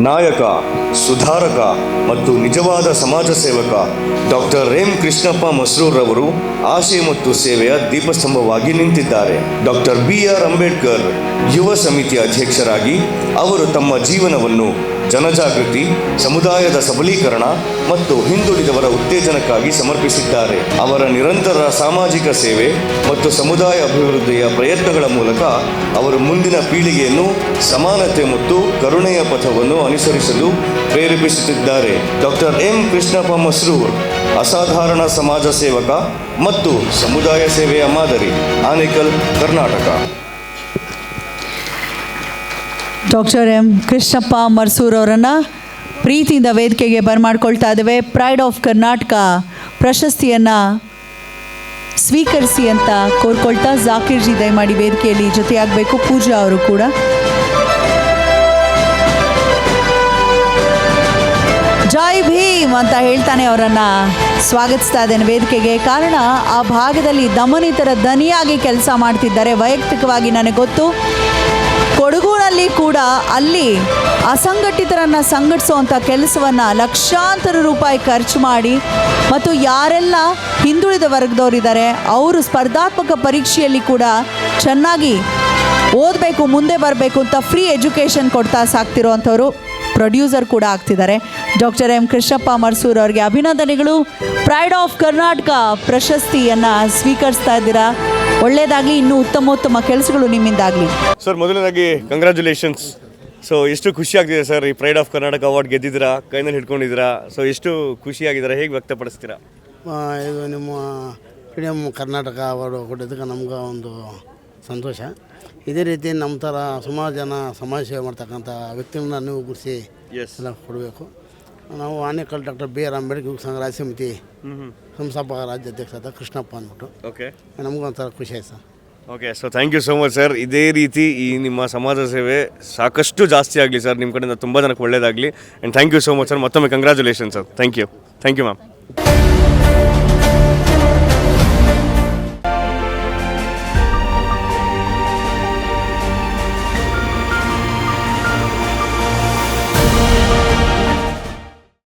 ನಾಯಕ, ಸುಧಾರಕ ಮತ್ತು ನಿಜವಾದ ಸಮಾಜ ಸೇವಕ ಡಾಕ್ಟರ್ ಎಂ ಕೃಷ್ಣಪ್ಪ ಮಸ್ರೂರ್ರವರು ಆಶೆ ಮತ್ತು ಸೇವೆಯ ದೀಪಸ್ತಂಭವಾಗಿ ನಿಂತಿದ್ದಾರೆ. ಡಾಕ್ಟರ್ BR ಅಂಬೇಡ್ಕರ್ ಯುವ ಸಮಿತಿಯ ಅಧ್ಯಕ್ಷರಾಗಿ ಅವರು ತಮ್ಮ ಜೀವನವನ್ನು ಜನಜಾಗೃತಿ, ಸಮುದಾಯದ ಸಬಲೀಕರಣ ಮತ್ತು ಹಿಂದುಳಿದವರ ಉತ್ತೇಜನಕ್ಕಾಗಿ ಸಮರ್ಪಿಸಿದ್ದಾರೆ. ಅವರ ನಿರಂತರ ಸಾಮಾಜಿಕ ಸೇವೆ ಮತ್ತು ಸಮುದಾಯ ಅಭಿವೃದ್ಧಿಯ ಪ್ರಯತ್ನಗಳ ಮೂಲಕ ಅವರು ಮುಂದಿನ ಪೀಳಿಗೆಯನ್ನು ಸಮಾನತೆ ಮತ್ತು ಕರುಣೆಯ ಪಥವನ್ನು ಅನುಸರಿಸಲು ಪ್ರೇರೇಪಿಸುತ್ತಿದ್ದಾರೆ. ಡಾಕ್ಟರ್ ಎಂ ಕೃಷ್ಣಪ್ಪ ಮಸ್ರೂರ್ ಅಸಾಧಾರಣ ಸಮಾಜ ಸೇವಕ ಮತ್ತು ಸಮುದಾಯ ಸೇವೆಯ ಮಾದರಿ, ಆನೇಕಲ್, ಕರ್ನಾಟಕ. ಡಾಕ್ಟರ್ ಎಂ ಕೃಷ್ಣಪ್ಪ ಮರ್ಸೂರ್ ಅವರನ್ನು ಪ್ರೀತಿಯಿಂದ ವೇದಿಕೆಗೆ ಬರಮಾಡ್ಕೊಳ್ತಾ ಇದ್ದೇವೆ. ಪ್ರೈಡ್ ಆಫ್ ಕರ್ನಾಟಕ ಪ್ರಶಸ್ತಿಯನ್ನು ಸ್ವೀಕರಿಸಿ ಅಂತ ಕೋರ್ಕೊಳ್ತಾ ಜಾಕೀರ್ ಜಿ ದಯಮಾಡಿ ವೇದಿಕೆಯಲ್ಲಿ ಜೊತೆಯಾಗಬೇಕು. ಪೂಜಾ ಅವರು ಕೂಡ. ಜೈ ಭೀಮ್ ಅಂತ ಹೇಳ್ತಾನೆ ಅವರನ್ನು ಸ್ವಾಗತಿಸ್ತಾ ಇದ್ದೇನೆ ವೇದಿಕೆಗೆ. ಕಾರಣ ಆ ಭಾಗದಲ್ಲಿ ದಮನಿತರ ದನಿಯಾಗಿ ಕೆಲಸ ಮಾಡ್ತಿದ್ದಾರೆ. ವೈಯಕ್ತಿಕವಾಗಿ ನನಗೆ ಗೊತ್ತು, ಕೊಡಗುನಲ್ಲಿ ಕೂಡ ಅಲ್ಲಿ ಅಸಂಘಟಿತರನ್ನು ಸಂಘಟಿಸುವಂಥ ಕೆಲಸವನ್ನು ಲಕ್ಷಾಂತರ ರೂಪಾಯಿ ಖರ್ಚು ಮಾಡಿ ಮತ್ತು ಯಾರೆಲ್ಲ ಹಿಂದುಳಿದ ವರ್ಗದವರಿದ್ದಾರೆ ಅವರು ಸ್ಪರ್ಧಾತ್ಮಕ ಪರೀಕ್ಷೆಯಲ್ಲಿ ಕೂಡ ಚೆನ್ನಾಗಿ ಓದಬೇಕು, ಮುಂದೆ ಬರಬೇಕು ಅಂತ ಫ್ರೀ ಎಜುಕೇಷನ್ ಕೊಡ್ತಾ ಸಾಕ್ತಿರೋವಂಥವ್ರು ಪ್ರೊಡ್ಯೂಸರ್ ಕೂಡ ಆಗ್ತಿದ್ದಾರೆ. ಡಾಕ್ಟರ್ ಎಂ ಕೃಷ್ಣಪ್ಪ ಮರ್ಸೂರ್ ಅವರಿಗೆ ಅಭಿನಂದನೆಗಳು. ಪ್ರೈಡ್ ಆಫ್ ಕರ್ನಾಟಕ ಪ್ರಶಸ್ತಿಯನ್ನು ಸ್ವೀಕರಿಸ್ತಾ ಇದ್ದೀರಾ. ಒಳ್ಳೆಯದಾಗಲಿ, ಇನ್ನೂ ಉತ್ತಮ ಕೆಲಸಗಳು ನಿಮ್ಮಿಂದಾಗಲಿ. ಸರ್, ಮೊದಲನೇದಾಗಿ ಕಂಗ್ರ್ಯಾಚುಲೇಷನ್ಸ್. ಸೊ ಎಷ್ಟು ಖುಷಿ ಆಗ್ತಿದೆ ಸರ್, ಈ ಪ್ರೈಡ್ ಆಫ್ ಕರ್ನಾಟಕ ಅವಾರ್ಡ್ ಗೆದ್ದಿದ್ದೀರಾ, ಕೈನಲ್ಲಿ ಹಿಡ್ಕೊಂಡಿದ್ದೀರಾ. ಸೊ ಎಷ್ಟು ಖುಷಿಯಾಗಿದ್ದೀರಾ, ಹೇಗೆ ವ್ಯಕ್ತಪಡಿಸ್ತೀರಾ? ಇದು ನಿಮ್ಮ ಫ್ರೀಡಮ್ ಕರ್ನಾಟಕ ಅವಾರ್ಡು ಕೊಟ್ಟಿದ್ದಕ್ಕೆ ನಮ್ಗೆ ಒಂದು ಸಂತೋಷ. ಇದೇ ರೀತಿ ನಮ್ಮ ಥರ ಸುಮಾರು ಜನ ಸಮಾಜ ಸೇವೆ ಮಾಡ್ತಕ್ಕಂಥ ವ್ಯಕ್ತಿಗಳನ್ನ ನೀವು ಗುರುಸಿ ಎಲ್ಲ ಕೊಡಬೇಕು. ನಾವು ಆನೇಕಲ್ ಡಾಕ್ಟರ್ BR ಅಂಬೇಡ್ಕರ್ ಯುವ ಸಂಘ ರಾಜ್ಯ ಸಮಿತಿ ಸಂಸ್ಥಾಪಕ ರಾಜ್ಯಾಧ್ಯಕ್ಷ ಕೃಷ್ಣಪ್ಪ ಅಂದ್ಬಿಟ್ಟು. ಓಕೆ, ನಮಗೂ ಒಂಥರ ಖುಷಿ ಆಯ್ತು sir. Okay, so thank you so much sir. ಇದೇ ರೀತಿ ಈ ನಿಮ್ಮ ಸಮಾಜ ಸೇವೆ ಸಾಕಷ್ಟು ಜಾಸ್ತಿ ಆಗಲಿ ಸರ್, ನಿಮ್ಮ ಕಡೆಯಿಂದ ತುಂಬ ಜನಕ್ಕೆ ಒಳ್ಳೆಯದಾಗಲಿ. And thank you so much sir. ಮತ್ತೊಮ್ಮೆ congratulation sir. Thank you ma'am.